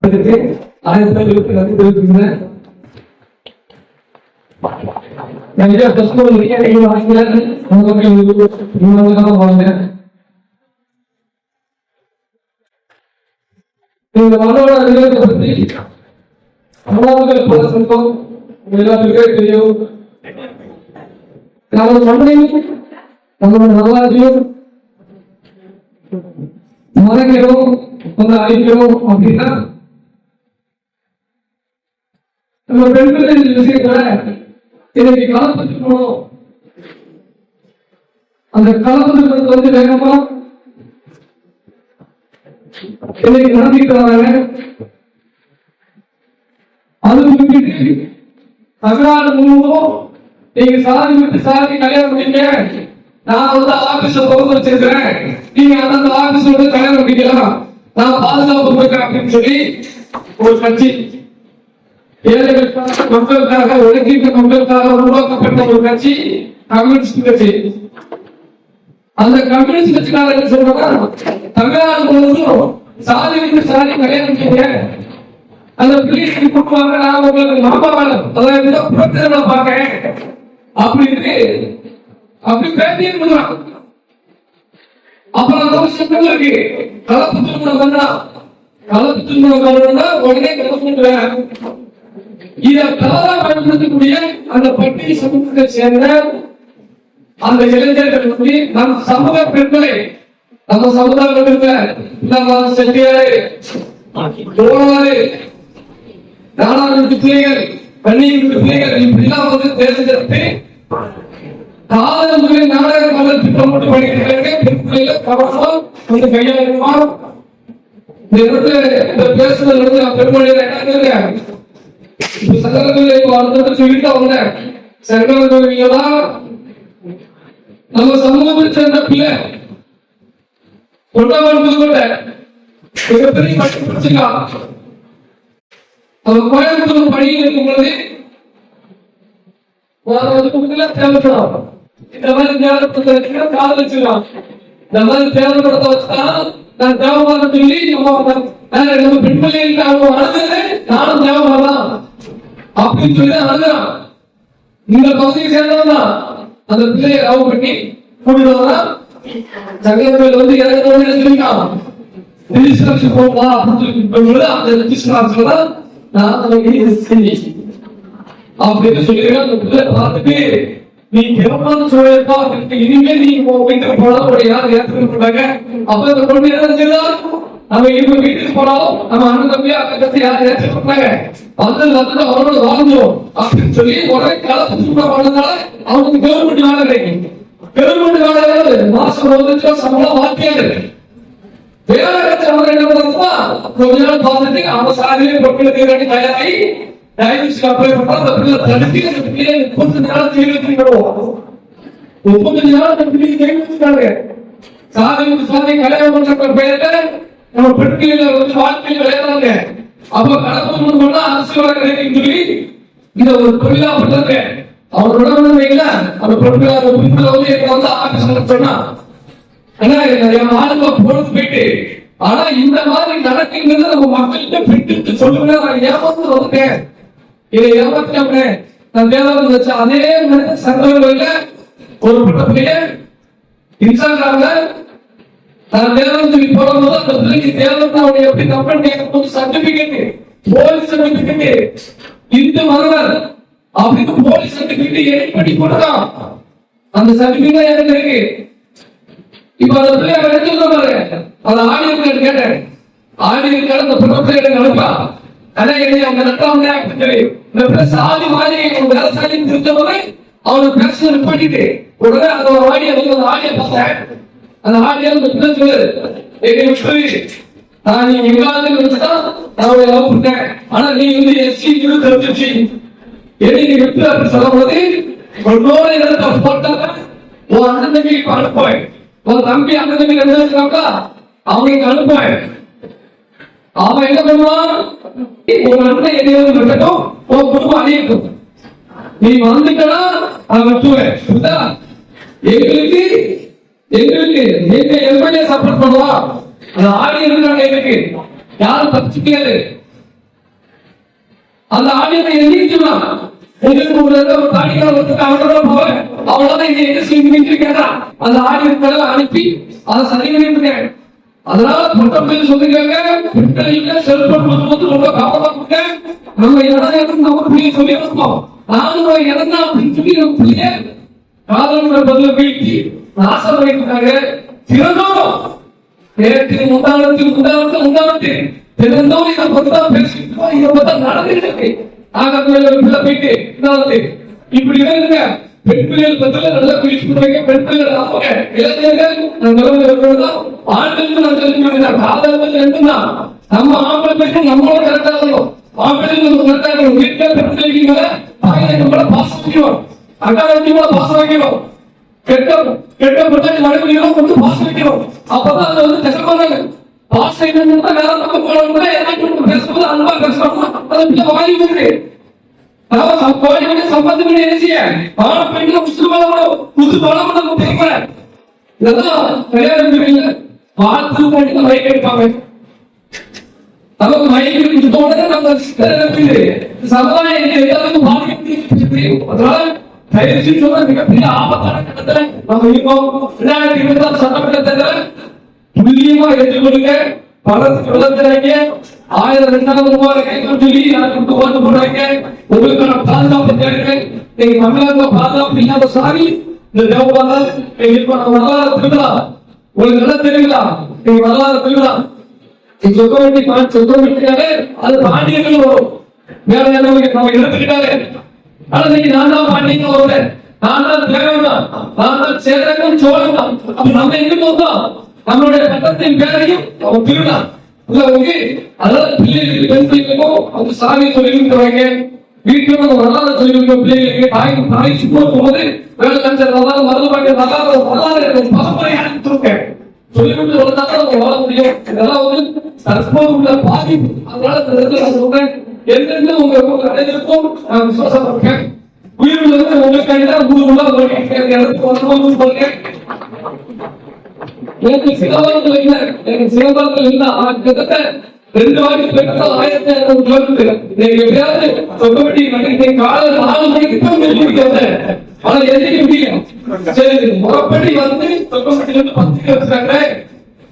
இந்த மனோட அதிகாரத்தை பற்றி அம்மாவுக்கு பல சொந்தம் எல்லாத்துக்கே தெரியும். நமது மண்ணையும் நம்மளோட வரலாற்றையும் மறைக்கிறோம், கொஞ்சம் அழிக்கிறோம் அப்படின்னா நம்ம பெண்களின் விஷயத்துல இன்னைக்கு கலப்பத்துக்கணும். அந்த கலப்பத்துக்கு வந்து வேகமா இன்னைக்கு நடத்திக்கிறாங்க. அது முடிஞ்சிட்டு தமிழ்நாடு முழுவதும் நீங்க சாதி விட்டு சாதி கல்யாணம் பண்ணீங்க, நான் வந்து ஆபீஸ் திறந்து வச்சிருக்கிறேன், நீங்க அந்த ஆபீஸோட கல்யாணம் பண்ணிக்கலாம், நான் பாதுகாப்பு கொடுக்கிறேன் அப்படின்னு சொல்லி ஒரு கட்சி ஏழைகளுக்காக மக்களுக்காக ஒழுங்கிட்ட மக்களுக்காக உருவாக்கப்பட்ட ஒரு கட்சி கம்யூனிஸ்ட் கட்சி. அந்த கம்யூனிஸ்ட் கட்சிக்காரர் என்ன சொல்றாங்க, தமிழ்நாடு முழுவதும் சாதி விட்டு சாதி கல்யாணம் பண்ணீங்க, அந்த பிள்ளைக்கு கொடுப்பாங்க, நான் உங்களுக்கு மாமாவாளம் அதாவது புறத்தில பார்க்கிறேன் அப்படின்னு அப்படி பேட்டி இருக்கிறான். அப்புறம் தோஷங்கள் இருக்கு. கலப்பு திருமணம் பண்ணா கலப்பு திருமணம் பண்ணா உடனே கலப்பு இதை தவறா பயன்படுத்தக்கூடிய அந்த பட்டியல் சமூகத்தை சேர்ந்த அந்த இளைஞர்கள் பற்றி நம் சமூக பெண்களை நம்ம சமுதாயத்தில் செட்டியாரு நாடாளுமன்ற பிள்ளைகள் பள்ளியின் பிள்ளைகள் இப்படிலாம் வந்து தேர்ந்தெடுத்து காதல் முறையில் நாடக காதல் திட்டம் போட்டு படிக்கிறார்கள். பிற்புலையில கவனம் வந்து கையாளுமா இந்த இடத்துல இந்த பேசுதல் வந்து நான் பெருமொழியில என்ன சங்கரங்களை அடுத்த சொல்லிட்டு அவங்க சங்கரங்கள்தான் நம்ம சமூகத்தை சேர்ந்த பிள்ளை ஒன்றாவது கூட மிகப்பெரிய மட்டும் பிடிச்சிக்கலாம். அவர் கோயம்புத்தூர் பணியில் இருக்கும் பொழுது தேவைப்படும் இந்த மாதிரி தேவைப்படுத்த காதலிச்சுக்கலாம். இந்த மாதிரி தேவைப்படுத்த வச்சுதான் நான் தேவமான சொல்லி நம்ம பெண்மொழியில் அழுது நானும் தேவமாதான் அப்படின்னு சொல்லி அழுகிறான். இந்த பகுதியை சேர்ந்தவன் அந்த பிள்ளையை ராவ் பண்ணி கூட்டிட்டு வரான். சங்கத்தில் வந்து இறங்க சொல்லிக்கலாம் போகலாம் அப்படின்னு சொல்லி அந்த ரிஜிஸ்டர் அப்படின்னு சொல்லி பார்த்துட்டு நீ கிரமம் சொல்லிருப்பா இனிமே நீ போனாலும் யாரும் ஏற்றுக்கிட்டாங்க. அப்ப இந்த பொண்ணு என்ன செய்யலாம், நம்ம இவங்க வீட்டுக்கு போனாலும் நம்ம அண்ணன் தம்பி அக்கா தம்பி யாரும் ஏற்றுக்கிட்டாங்க வந்து அவரோட வாழ்ந்தோம் அப்படின்னு சொல்லி உடனே கலப்பு வாழ்ந்ததால அவனுக்கு கவர்மெண்ட் வேலை கிடைக்கும். கவர்மெண்ட் வேலை மாசம் வந்து சம்பளம் வாக்கியாது வேலை அவங்க என்ன பண்ணுறதுமா கொஞ்ச நாள் பார்த்துட்டு அவன் சாதியிலே பொருட்களுக்கு தயாராகி டைவர்ஸ்க்கு அப்ளை பண்ணா அந்த பிள்ளை தடுத்து அந்த பிள்ளையை 30 நாள் ஜெயிலுக்கு தூக்கிடுவோம். 30 நாள் அந்த பிள்ளையை ஜெயிலுக்கு தூக்கிட்டாங்க. சாதி கல்யாணம் பண்ற பெயர்ல நம்ம பெண்களில் வந்து வாழ்க்கையில் விளையாடுறாங்க. அப்ப கலப்பு பண்ணா அரசு வேலை கிடைக்கும் சொல்லி இதை ஒரு தொழிலா பண்றாங்க. அவரோட வைங்களா அந்த பொருட்கள் வந்து ஆபீஸ் சொன்னா பொழுது போயிட்டு ஆனா இந்த மாதிரி நடக்குங்கிறது நம்ம மக்கள்கிட்ட பெற்று சொல்லுங்க. நான் ஏமாந்து வந்துட்டேன், இதை ஏமாத்தினேன் நான் தேவாலயம் வச்ச அதே சங்கங்களில ஒரு பிள்ளைய இன்ஸ்டாகிராம்ல நான் தேவாலயம் சொல்லி போடும்போது அந்த பிள்ளைக்கு தேவாலயம் எப்படி கம்பெனி கேட்கும்போது சர்டிபிகேட் போலீஸ் சர்டிபிகேட் இந்து மகனர் அப்படின்னு போலீஸ் சர்டிபிகேட் எடிட் பண்ணி கொடுத்தான். அந்த சர்டிபிகேட் எனக்கு இருக்கு. இப்ப அந்த பிள்ளைய எடுத்துருந்தாரு அந்த ஆடியோ கேட்டேன். ஆடியோ கேட்ட அந்த பிள்ளை எனக்கு அனுப்பா அதான் அவங்க நட்டவங்க இந்த பிள்ளை சாதி மாதிரி வேலை சாதி திருத்தவங்க அவனுக்கு பிரச்சனை பண்ணிட்டு உடனே அந்த ஒரு ஆடியோ அந்த ஆடியோ பார்த்தேன். அந்த ஆடியோ அந்த பிள்ளை சொல்லு நான் நீ எங்காவது வச்சுதான் நான் லவ் பண்ணேன், ஆனா நீ வந்து எஸ்சி தெரிஞ்சிச்சு எடி நீ விட்டு அப்படின்னு சொல்லும்போது உன்னோட இடத்த போட்டாங்க உன் அண்ணன் தம்பி அனுப்புவேன், உன் தம்பி அண்ணன் தம்பி ரெண்டு இருக்காங்க அவங்களுக்கு அனுப்புவேன். அவன் என்ன பண்ணுவான், உங்க அண்ணன் எதையாவது விட்டட்டும் உன் குடும்பம் அழியட்டும், நீ வந்துட்டா அவன் விட்டுவேன். எங்களுக்கு எங்களுக்கு எங்க எம்எல்ஏ சப்போர்ட் பண்ணுவா, அது ஆடி இருக்காங்க. எனக்கு யாரும் தப்பிச்சுக்காது. அந்த ஆடியனை எண்ணிக்கலாம். உங்களுக்கு ஒரு தாடிக்கார அவங்களோட போவேன் அவ்வளவுதான் இங்க என்ன செய்யுங்க கேட்டா அந்த ஆடியன் அனுப்பி அதை சரி பண்ணிட்டு அதனால மொத்தத்தில் சொல்லிருக்காங்க செல்போன் ரொம்ப கவனமா கொடுங்க. நம்ம இடம் நம்ம பிள்ளைய சொல்லி இருக்கோம். நானும் இடம் தான் அப்படின்னு சொல்லி நம்ம பிள்ளைய காதலோட பதில போயிட்டு நாசம் பண்ணிருக்காங்க. திறந்தோம் நேற்று முந்தானத்து திறந்தோம் இதை பத்தி தான் பேசிட்டு இதை பத்தி நடந்துட்டு இருக்கு. பிள்ளை போயிட்டு இப்படி இருங்க. பெண் பிள்ளைகள் பத்தில நல்லா பிடிச்சு கொடுங்க. பெண் பிள்ளைகள் இளைஞர்கள் ஆண்களுக்கு காதல் ரெண்டுதான். நம்ம ஆம்பளை பெண்கள் நம்மளோட கரெக்டா இருக்கணும். ஆம்பளை கரெக்டா இருக்கணும். வீட்டுல பெண் பிள்ளைங்க தாயை நம்மள பாசம் வைக்கணும். அக்கா கூட பாசம் வைக்கணும். கெட்ட கெட்ட பிள்ளை மனைவிகளும் வந்து பாசம் வைக்கணும். அப்பதான் அது வந்து கஷ்டப்படுறாங்க. பாசம் என்னன்னு வேற நம்ம போனோம் பேசும்போது அன்பா பேசுறோம். அது பிள்ளை வாங்கி போகுது. சம்பந்தம் என்ன செய்ய பெண்களை இதெல்லாம் கல்யாணம் பார்த்து பண்ணி மைக் எடுப்பாங்க. நமக்கு மைக் எடுத்து நம்ம சமுதாயம் எல்லாருக்கும் பாதிப்பு. அதனால தயவுசு சொல்ல மிகப்பெரிய ஆபத்தான கட்டத்துல நம்ம இருக்கோம். 2026 சட்டமன்றத்தை துல்லியமா எடுத்துக்கொள்ளுங்க. பலருக்கு விளக்குறாங்க. 1000-2000 ரூபாய் கேட்கணும் சொல்லி எனக்கு ஓட்டு போடுறாங்க. உங்களுக்கான பாதுகாப்பு தேடுங்க. நீங்க தமிழக பாதுகாப்பு இல்லாத சாரி இந்த தேவபாலா வரலாறு திருவிழா உங்களுக்கு நல்லா தெரியுங்களா? நீங்க வரலாறு திருவிழா சொல்ல வேண்டிய அது பாண்டியர்கள் வரும். வேற நம்ம எடுத்துக்கிட்டாரு. ஆனா நீங்க நான் தான் பாண்டியங்க வருவேன். நான் தான் தேவதான். நான் தான் சேரகம் சோழகம். அப்ப நம்ம எங்க வந்தோம்? நம்மளுடைய கட்டத்தின் பேரையும் அவங்க திருவிழா அதாவது பிள்ளைகளுக்கு பெண் பிள்ளைகளுக்கும் அவங்க சாமியை சொல்லி கொடுக்குறாங்க. வீட்டுல நம்ம வரலாறு சொல்லி கொடுக்க பிள்ளைகளுக்கு தாய் சுத்தம் போகும்போது வேலை கஞ்சர் வரலாறு மருந்துபாங்க வரலாறு பரம்பரையா கொடுத்துருக்கேன் சொல்லி கொடுத்து வளர்ந்தாலும் அவங்க வாழ முடியும். இதெல்லாம் வந்து தற்போது உள்ள பாதிப்பு. அதனால சொல்றேன் எந்தெந்த உங்க அனைவருக்கும் நான் விசுவாசம் இருக்கேன். உயிர் உள்ளது உங்களுக்காக ஊர் உள்ள இடத்துக்கு சொல்றேன். எனக்கு சிலவர்கள் இல்லை. எனக்கு சிலவர்கள் இல்லை. கிட்டத்தட்ட 2 வாட்டி பெற்றால் 1500 கிலோமீட்டர். நீங்க எப்படியாவது தொகுப்பட்டி நகரத்தை காலை 4 மணிக்கு தான் முடியாது. ஆனா எதிர்க்க முடியும். சரி முறைப்படி வந்து தொகுப்பட்டியிலிருந்து 10 கிலோமீட்டர்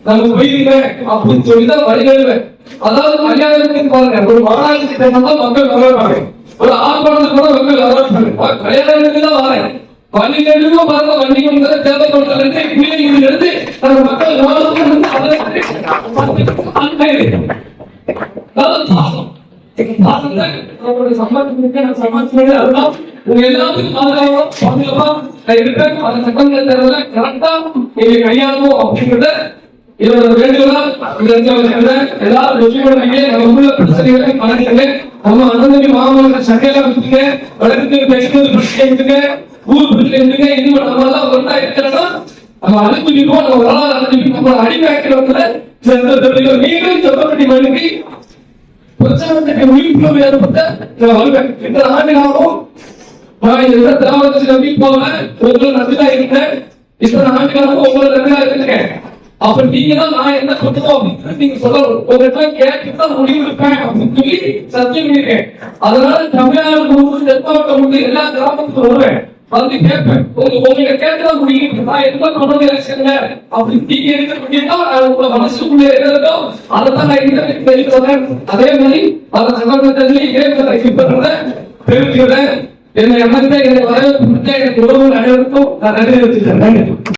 நம்ம போயிருங்க அப்படின்னு சொல்லிதான் வழிகழுவேன். அதாவது கல்யாணத்துக்கு பாருங்க ஒரு மாநாட்டுக்கு தான் மக்கள் வரவாங்க. ஒரு ஆர்ப்பாட்டத்துக்கு கூட மக்கள் வரவாங்க. கல்யாணத்துக்கு தான் வரேன். பள்ளிகளுக்கும் பாருங்க வண்டிகள் தேவைப்படுறது பிள்ளைகள் எடுத்து அந்த மக்கள் சம்பாதிச்சு அதுதான் உங்க எல்லாத்துக்கும் பாதுகாப்பா இருக்க அந்த சட்டங்கள் தேவை கரெக்டா நீங்க கையாளணும் அப்படிங்கிறத இதோட வேண்டுகளா எல்லாரும் உள்ள பிரச்சனைகளை கலந்துங்க. நம்ம அண்ணனுக்கு மாமல்ல சண்டையில விட்டுங்க. வடக்கு தெற்கு பிரச்சனை விட்டுங்க. ஊர் பிரச்சனை இது நம்மளாம் ஒன்றா இருக்கிறோம்னா நம்ம அனுப்பிடுவோம். நம்ம வரலாறு அனுப்பி நம்ம அடிமையாக்கிறவங்கள நீங்களும் சொல்லப்பட்டி மனுப்பி பிரச்சனை விழிப்புணர்வு ஏற்பட்ட வருவேன். எந்த ஆண்டுகாலும் நான் எந்த திராவிடத்தை நம்பி போவேன். உங்களை நம்பிதான் இருக்கேன். இத்தனை ஆண்டுகாலும் உங்களை நம்பிதான் இருக்கேன். அப்ப நீங்க தான் நான் என்ன சொல்றோம் அப்படின்னு நீங்க சொல்லணும். ஒரு இடத்துல கேட்டுதான் முடிவு இருப்பேன் அப்படின்னு சொல்லி சத்தியம் பண்ணிருக்கேன். அதனால தமிழ்நாடு முழுவதும் தெற்காவட்டம் முழு எல்லா கிராமத்துக்கும் வருவேன். வந்து கேட்பேன். உங்களை கேட்டுதான் முடியும். நான் எதுவும் கொண்டு அப்படின்னு நீங்க எடுக்க முடியுமா உங்க மனசுக்குள்ள இருக்கிறதோ அதைத்தான் நான் இருக்கிறேன். அதே மாதிரி அதை சட்டமன்றத்திலேயே தெரிவிக்கிறேன். என்னை அமர்ந்த என்னை வரவேற்பு எனக்கு உறவு அனைவருக்கும் நான் நன்றி வச்சுக்கிறேன்.